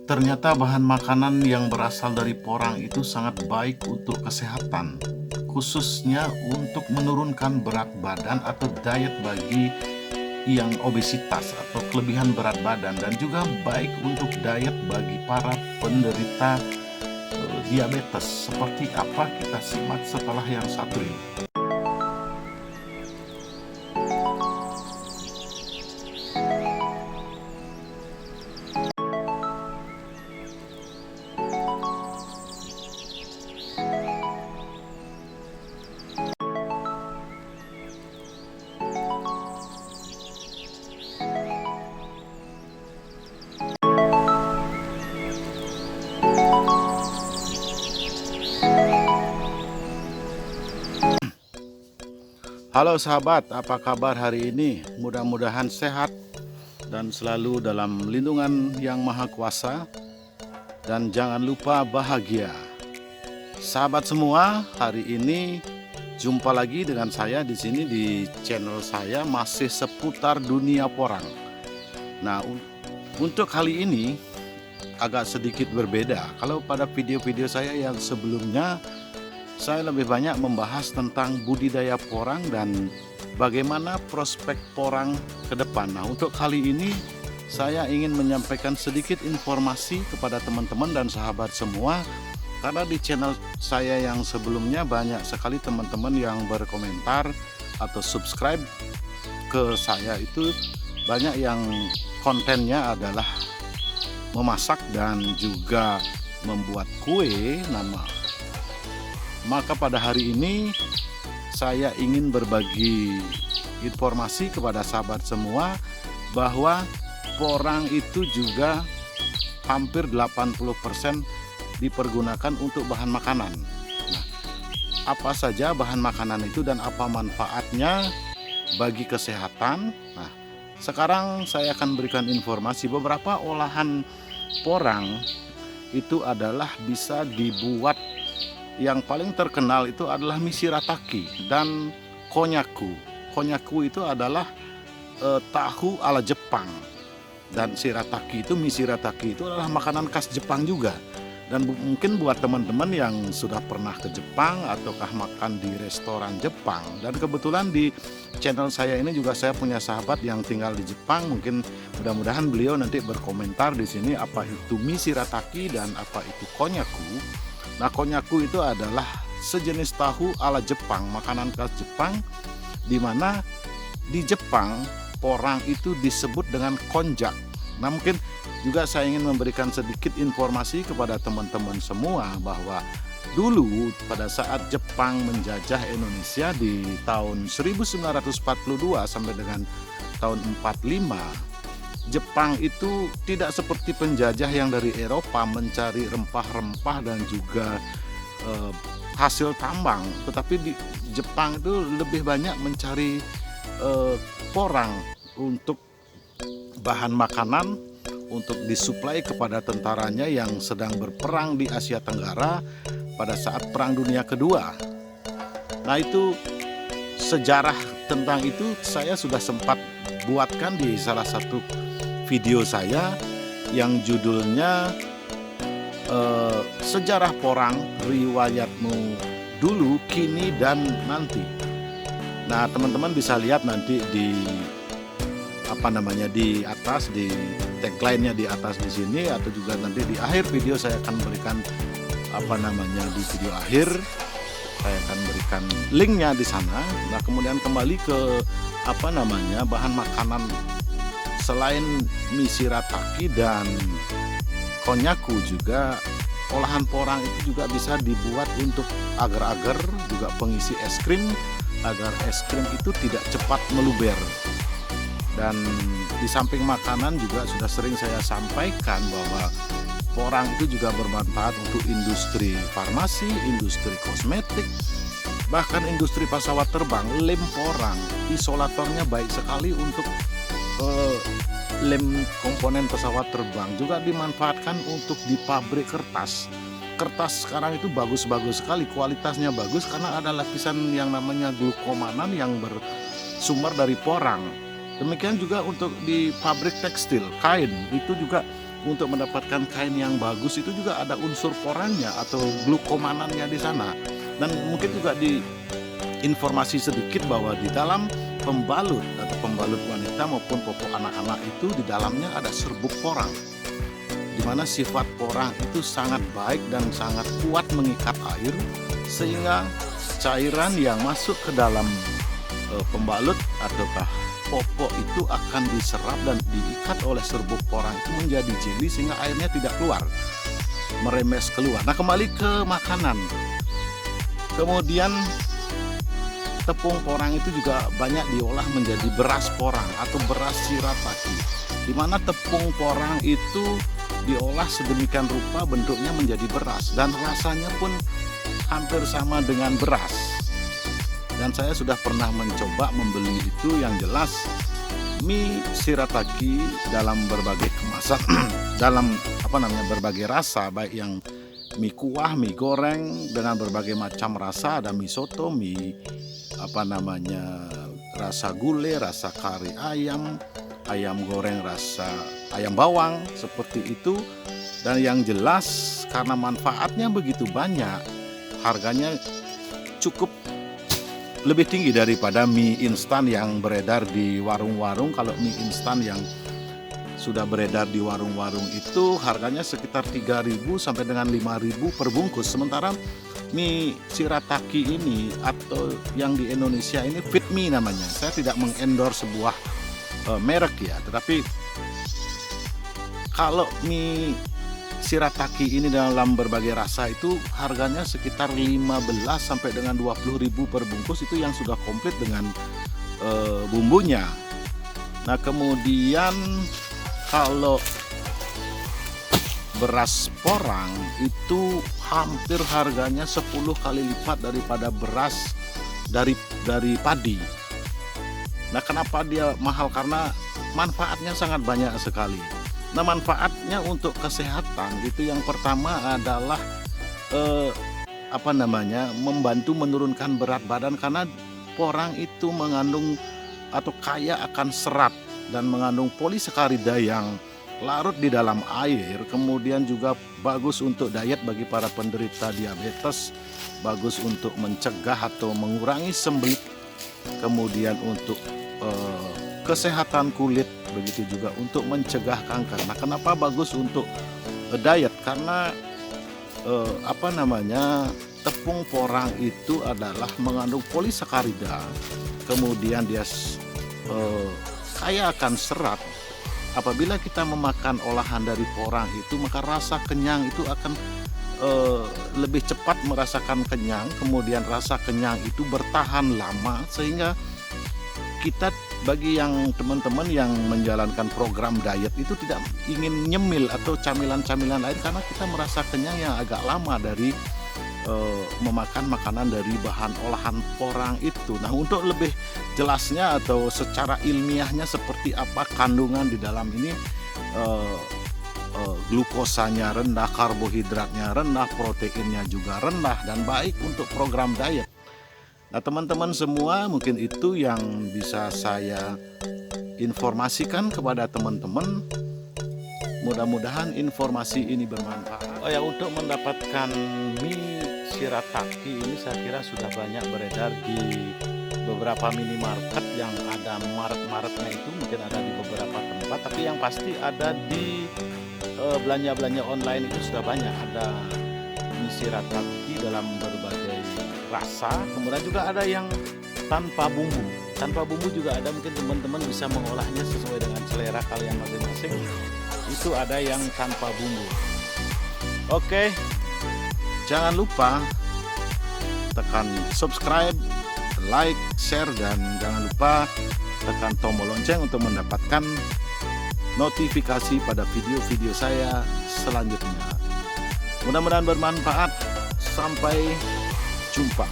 Ternyata bahan makanan yang berasal dari porang itu sangat baik untuk kesehatan, khususnya untuk menurunkan berat badan atau diet bagi yang obesitas atau kelebihan berat badan, dan juga baik untuk diet bagi para penderita diabetes. Seperti apa, kita simak setelah yang satu ini. Halo sahabat, apa kabar hari ini? Mudah-mudahan sehat dan selalu dalam lindungan Yang Maha Kuasa, dan jangan lupa bahagia. Sahabat semua, hari ini jumpa lagi dengan saya di sini di channel saya, masih seputar dunia porang. Nah, untuk kali ini agak sedikit berbeda. Kalau pada video-video saya yang sebelumnya, saya lebih banyak membahas tentang budidaya porang dan bagaimana prospek porang ke depan. Nah, untuk kali ini saya ingin menyampaikan sedikit informasi kepada teman-teman dan sahabat semua, karena di channel saya yang sebelumnya banyak sekali teman-teman yang berkomentar atau subscribe ke saya, itu banyak yang kontennya adalah memasak dan juga membuat kue. Maka pada hari ini saya ingin berbagi informasi kepada sahabat semua bahwa porang itu juga hampir 80% dipergunakan untuk bahan makanan. Nah, apa saja bahan makanan itu dan apa manfaatnya bagi kesehatan? Nah, sekarang saya akan berikan informasi beberapa olahan porang itu adalah bisa dibuat. Yang paling terkenal itu adalah mie shirataki dan konnyaku. Konnyaku itu adalah tahu ala Jepang, dan mie shirataki itu adalah makanan khas Jepang juga. Dan mungkin buat teman-teman yang sudah pernah ke Jepang ataukah makan di restoran Jepang, dan kebetulan di channel saya ini juga saya punya sahabat yang tinggal di Jepang, mungkin mudah-mudahan beliau nanti berkomentar di sini apa itu mie shirataki dan apa itu konnyaku. Nah, konnyaku itu adalah sejenis tahu ala Jepang, makanan khas Jepang, di mana di Jepang porang itu disebut dengan konjak. Nah, mungkin juga saya ingin memberikan sedikit informasi kepada teman-teman semua bahwa dulu pada saat Jepang menjajah Indonesia di tahun 1942 sampai dengan tahun 45, Jepang itu tidak seperti penjajah yang dari Eropa mencari rempah-rempah dan juga hasil tambang, tetapi di Jepang itu lebih banyak mencari porang untuk bahan makanan, untuk disuplai kepada tentaranya yang sedang berperang di Asia Tenggara pada saat Perang Dunia Kedua. Nah, itu sejarah tentang itu saya sudah sempat buatkan di salah satu video saya yang judulnya Sejarah Porang, Riwayatmu Dulu, Kini, dan Nanti. Nah, teman-teman bisa lihat nanti di di atas, di tagline-nya di atas di sini, atau juga nanti di akhir video saya akan berikan di video akhir saya akan berikan linknya di sana. Nah, kemudian kembali ke bahan makanan. Selain mie shirataki dan konnyaku, juga olahan porang itu juga bisa dibuat untuk agar-agar, juga pengisi es krim, agar es krim itu tidak cepat meluber. Dan di samping makanan juga sudah sering saya sampaikan bahwa porang itu juga bermanfaat untuk industri farmasi, industri kosmetik, bahkan industri pesawat terbang. Lem porang, isolatornya baik sekali untuk lem komponen pesawat terbang, juga dimanfaatkan untuk di pabrik kertas. Kertas sekarang itu bagus-bagus sekali, kualitasnya bagus karena ada lapisan yang namanya glukomanan yang bersumber dari porang. Demikian juga untuk di pabrik tekstil, kain itu juga untuk mendapatkan kain yang bagus itu juga ada unsur porangnya atau glukomanannya di sana. Dan mungkin juga di informasi sedikit bahwa di dalam pembalut atau pembalut wanita maupun popok anak-anak itu di dalamnya ada serbuk porang, di mana sifat porang itu sangat baik dan sangat kuat mengikat air, sehingga cairan yang masuk ke dalam pembalut ataukah popok itu akan diserap dan diikat oleh serbuk porang itu menjadi jeli, sehingga airnya tidak keluar, meremes keluar. Nah, kembali ke makanan. Kemudian tepung porang itu juga banyak diolah menjadi beras porang atau beras shirataki, di mana tepung porang itu diolah sedemikian rupa bentuknya menjadi beras dan rasanya pun hampir sama dengan beras. Dan saya sudah pernah mencoba membeli itu. Yang jelas mie shirataki dalam berbagai kemasan dalam berbagai rasa, baik yang mie kuah, mie goreng dengan berbagai macam rasa, ada mie soto, mie rasa gulai, rasa kari ayam, ayam goreng rasa ayam bawang, seperti itu. Dan yang jelas karena manfaatnya begitu banyak, harganya cukup lebih tinggi daripada mie instan yang beredar di warung-warung. Kalau mie instan yang sudah beredar di warung-warung itu harganya sekitar 3.000 sampai dengan 5.000 per bungkus. Sementara mie shirataki ini atau yang di Indonesia ini Fitmie namanya. Saya tidak mengendorse sebuah merek ya, tetapi kalau mie shirataki ini dalam berbagai rasa itu harganya sekitar 15 sampai dengan 20.000 per bungkus, itu yang sudah komplit dengan bumbunya. Nah, kemudian kalau beras porang itu hampir harganya 10 kali lipat daripada beras dari padi. Nah, kenapa dia mahal? Karena manfaatnya sangat banyak sekali. Nah, manfaatnya untuk kesehatan itu yang pertama adalah membantu menurunkan berat badan, karena porang itu mengandung atau kaya akan serat dan mengandung polisakarida yang larut di dalam air. Kemudian juga bagus untuk diet bagi para penderita diabetes, bagus untuk mencegah atau mengurangi sembelit, kemudian untuk kesehatan kulit, begitu juga untuk mencegah kanker. Nah, kenapa bagus untuk diet? Karena tepung porang itu adalah mengandung polisakarida, kemudian dia kaya akan serat. Apabila kita memakan olahan dari porang itu, maka rasa kenyang itu akan lebih cepat merasakan kenyang, kemudian rasa kenyang itu bertahan lama, sehingga kita, bagi yang teman-teman yang menjalankan program diet itu tidak ingin nyemil atau camilan-camilan lain, karena kita merasa kenyang yang agak lama dari memakan makanan dari bahan olahan porang itu. Nah, untuk lebih jelasnya atau secara ilmiahnya seperti apa kandungan di dalam ini, glukosanya rendah, karbohidratnya rendah, proteinnya juga rendah dan baik untuk program diet. Nah, teman-teman semua, mungkin itu yang bisa saya informasikan kepada teman-teman. Mudah-mudahan informasi ini bermanfaat. Oh ya, untuk mendapatkan mie shirataki ini saya kira sudah banyak beredar di beberapa minimarket yang ada maret-maretnya itu, mungkin ada di beberapa tempat, tapi yang pasti ada di belanja-belanja online itu sudah banyak ada mie shirataki dalam berbagai rasa. Kemudian juga ada yang tanpa bumbu. Tanpa bumbu juga ada, mungkin teman-teman bisa mengolahnya sesuai dengan selera kalian masing-masing. Itu ada yang tanpa bumbu. Oke, jangan lupa tekan subscribe, like, share, dan jangan lupa tekan tombol lonceng untuk mendapatkan notifikasi pada video-video saya selanjutnya. Mudah-mudahan bermanfaat. Sampai jumpa.